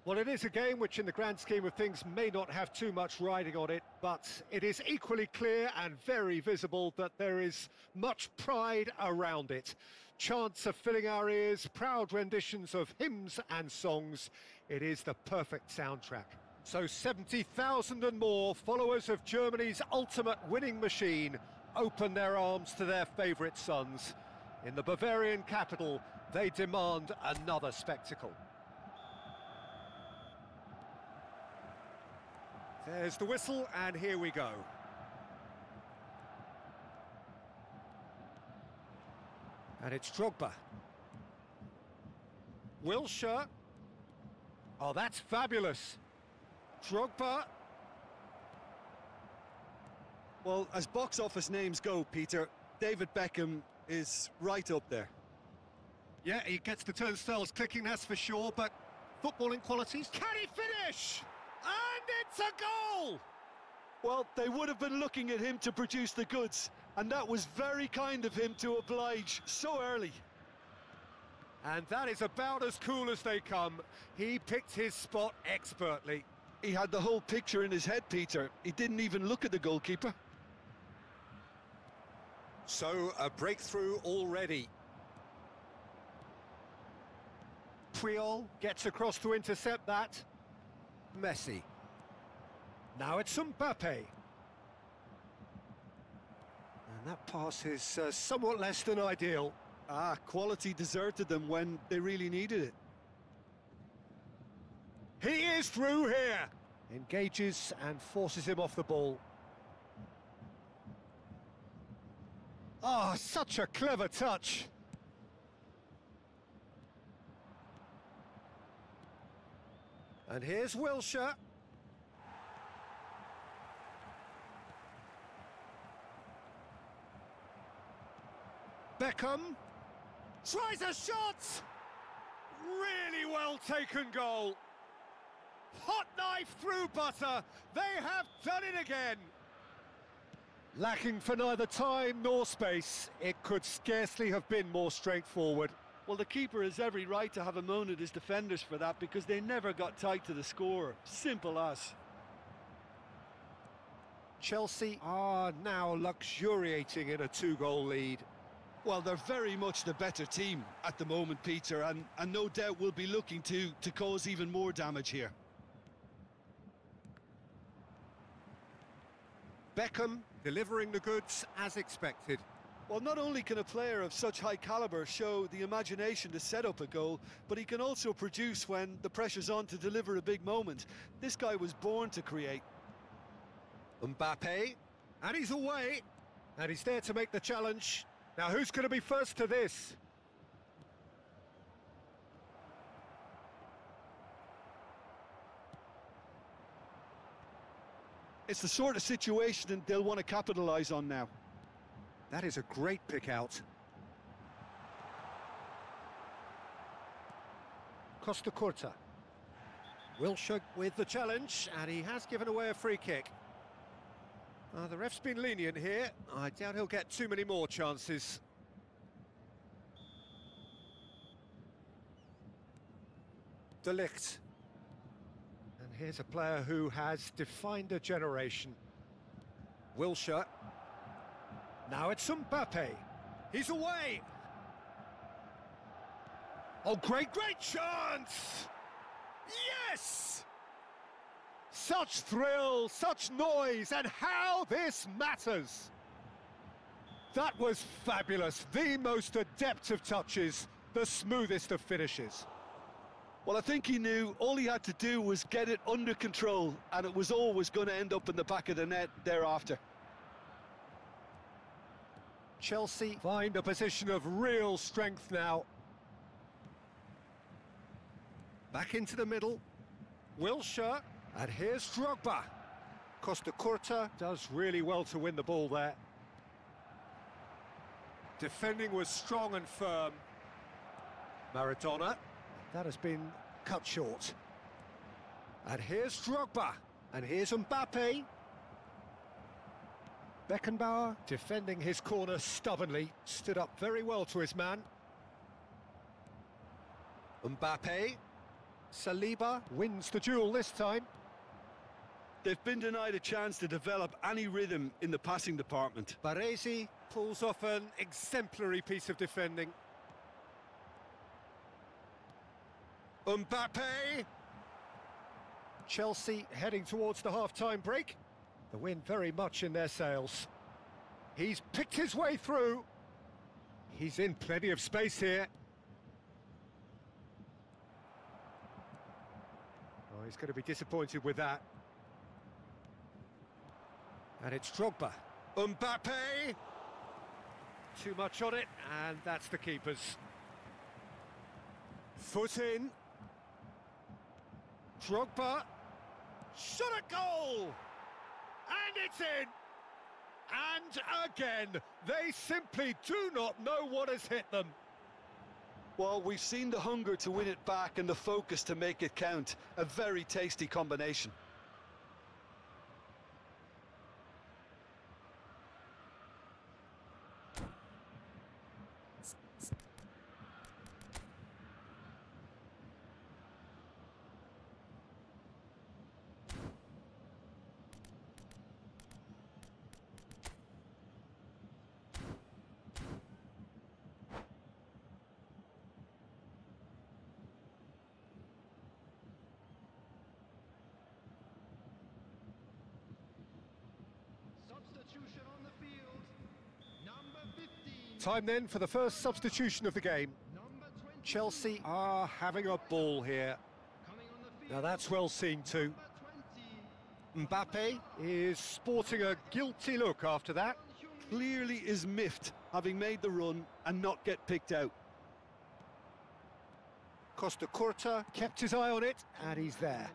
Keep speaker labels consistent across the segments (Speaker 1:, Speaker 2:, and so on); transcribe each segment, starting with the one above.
Speaker 1: Well, it is a game which, in the grand scheme of things, may not have too much riding on it, but it is equally clear and very visible that there is much pride around it. Chants are filling our ears, proud renditions of hymns and songs. It is the perfect soundtrack. So 70,000 and more followers of Germany's ultimate winning machine open their arms to their favourite sons. In the Bavarian capital, they demand another spectacle. There's the whistle, and here we go. And it's Drogba. Wilshere. Oh, that's fabulous. Drogba.
Speaker 2: Well, as box office names go, Peter, David Beckham is right up there.
Speaker 1: Yeah, he gets the turnstiles clicking, that's for sure, but footballing qualities. Can he finish? And it's a goal!
Speaker 2: Well, they would have been looking at him to produce the goods, and that was very kind of him to oblige so early.
Speaker 1: And that is about as cool as they come. He picked his spot expertly.
Speaker 2: He had the whole picture in his head, Peter. He didn't even look at the goalkeeper.
Speaker 1: So, a breakthrough already. Puyol gets across to intercept that. Messi. Now it's Mbappe. And that pass is somewhat less than ideal.
Speaker 2: Quality deserted them when they really needed it.
Speaker 1: He is through here. Engages and forces him off the ball. Ah, such a clever touch. And here's Wilshere. Beckham tries a shot! Really well taken goal. Hot knife through butter. They have done it again. Lacking for neither time nor space, it could scarcely have been more straightforward.
Speaker 2: Well, the keeper has every right to have a moan at his defenders for that because they never got tight to the score. Simple as.
Speaker 1: Chelsea are now luxuriating in a two-goal lead.
Speaker 2: Well, they're very much the better team at the moment, Peter, and no doubt will be looking to cause even more damage here.
Speaker 1: Beckham delivering the goods as expected.
Speaker 2: Well, not only can a player of such high calibre show the imagination to set up a goal, but he can also produce when the pressure's on to deliver a big moment. This guy was born to create.
Speaker 1: Mbappe, and he's away, and he's there to make the challenge. Now, who's going to be first to this?
Speaker 2: It's the sort of situation they'll want to capitalise on now.
Speaker 1: That is a great pick out. Costa Curta. Wilshere with the challenge, and he has given away a free kick. The ref's been lenient here. I doubt he'll get too many more chances. De Ligt. And here's a player who has defined a generation. Wilshere. Now it's Mbappe. He's away. Oh, great chance! Yes! Such thrill, such noise, and how this matters. That was fabulous. The most adept of touches, the smoothest of finishes.
Speaker 2: Well, I think he knew all he had to do was get it under control, and it was always going to end up in the back of the net thereafter.
Speaker 1: Chelsea find a position of real strength now. Back into the middle. Wilshere, and here's Drogba. Costa Curta does really well to win the ball there. Defending was strong and firm. Maradona, that has been cut short. And here's Drogba, and here's Mbappe. Beckenbauer, defending his corner stubbornly, stood up very well to his man. Mbappe, Saliba wins the duel this time.
Speaker 2: They've been denied a chance to develop any rhythm in the passing department.
Speaker 1: Baresi pulls off an exemplary piece of defending. Mbappe! Chelsea heading towards the half-time break. The wind very much in their sails. He's picked his way through. He's in plenty of space here. Oh, he's going to be disappointed with that. And it's Drogba. Mbappe! Too much on it, and that's the keeper's. Foot in. Drogba. Shot a goal! And it's in! And again, they simply do not know what has hit them.
Speaker 2: Well, we've seen the hunger to win it back and the focus to make it count. A very tasty combination.
Speaker 3: Substitution on the field. Number 15.
Speaker 1: Time then for the first substitution of the game. Chelsea are having a ball here. Now that's well seen too. Mbappe is sporting a guilty look after that.
Speaker 2: Clearly is miffed, having made the run and not get picked out.
Speaker 1: Costa Curta kept his eye on it, and he's there.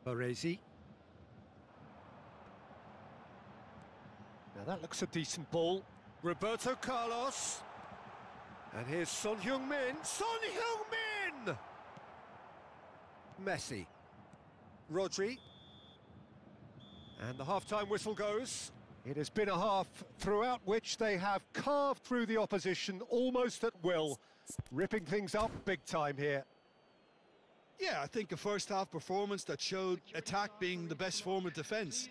Speaker 1: Baresi. Now that looks a decent ball. Roberto Carlos. And here's Son Heung-min. Son Heung-min! Messi. Rodri. And the half-time whistle goes. It has been a half throughout which they have carved through the opposition almost at will, ripping things up big time here.
Speaker 2: Yeah, I think a first-half performance that showed attack being the best form of defence.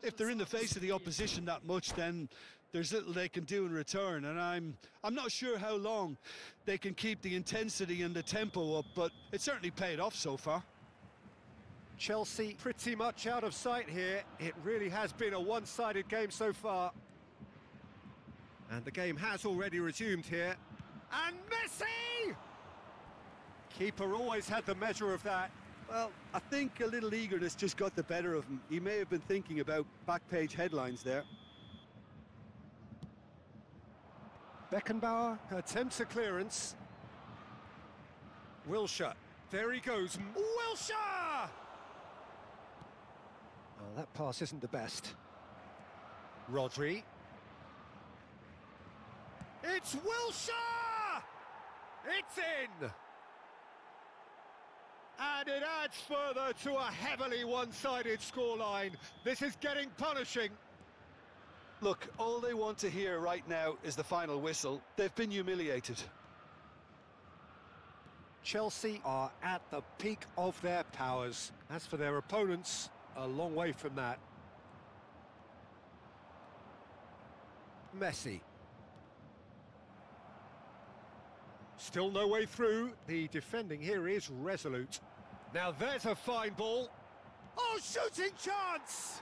Speaker 2: If they're in the face of the opposition that much, then there's little they can do in return, and I'm not sure how long they can keep the intensity and the tempo up, but it certainly paid off so far.
Speaker 1: Chelsea pretty much out of sight here. It really has been a one-sided game so far. And the game has already resumed here. And Messi! Keeper always had the measure of that.
Speaker 2: Well, I think a little eagerness just got the better of him. He may have been thinking about back-page headlines there.
Speaker 1: Beckenbauer attempts a clearance. Wilshere. There he goes. Wilshere! Oh, that pass isn't the best. Rodri. It's Wilshere! It's in! And it adds further to a heavily one-sided scoreline. This is getting punishing.
Speaker 2: Look, all they want to hear right now is the final whistle. They've been humiliated.
Speaker 1: Chelsea are at the peak of their powers. As for their opponents, a long way from that. Messi. Still no way through. The defending here is resolute. Now there's a fine ball. Oh, shooting chance!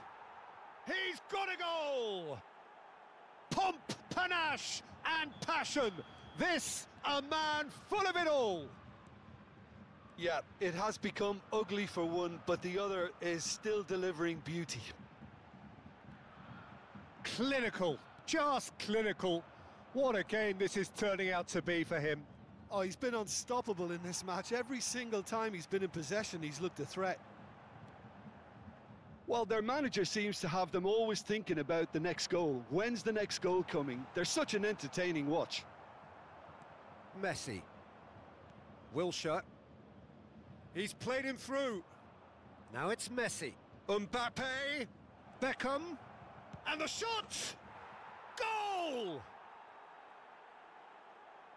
Speaker 1: He's got a goal! Pomp panache and passion. This, a man full of it all.
Speaker 2: Yeah, it has become ugly for one, but the other is still delivering beauty.
Speaker 1: Clinical, just clinical. What a game this is turning out to be for him.
Speaker 2: Oh, he's been unstoppable in this match. Every single time he's been in possession, he's looked a threat. Well, their manager seems to have them always thinking about the next goal. When's the next goal coming? They're such an entertaining watch.
Speaker 1: Messi. Wilshere. He's played him through. Now it's Messi. Mbappe. Beckham. And the shot! Goal!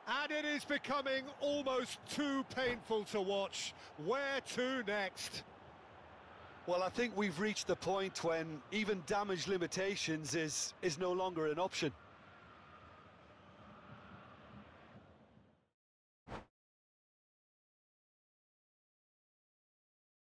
Speaker 1: And it is becoming almost too painful to watch. Where to next?
Speaker 2: Well, I think we've reached the point when even damage limitations is no longer an option.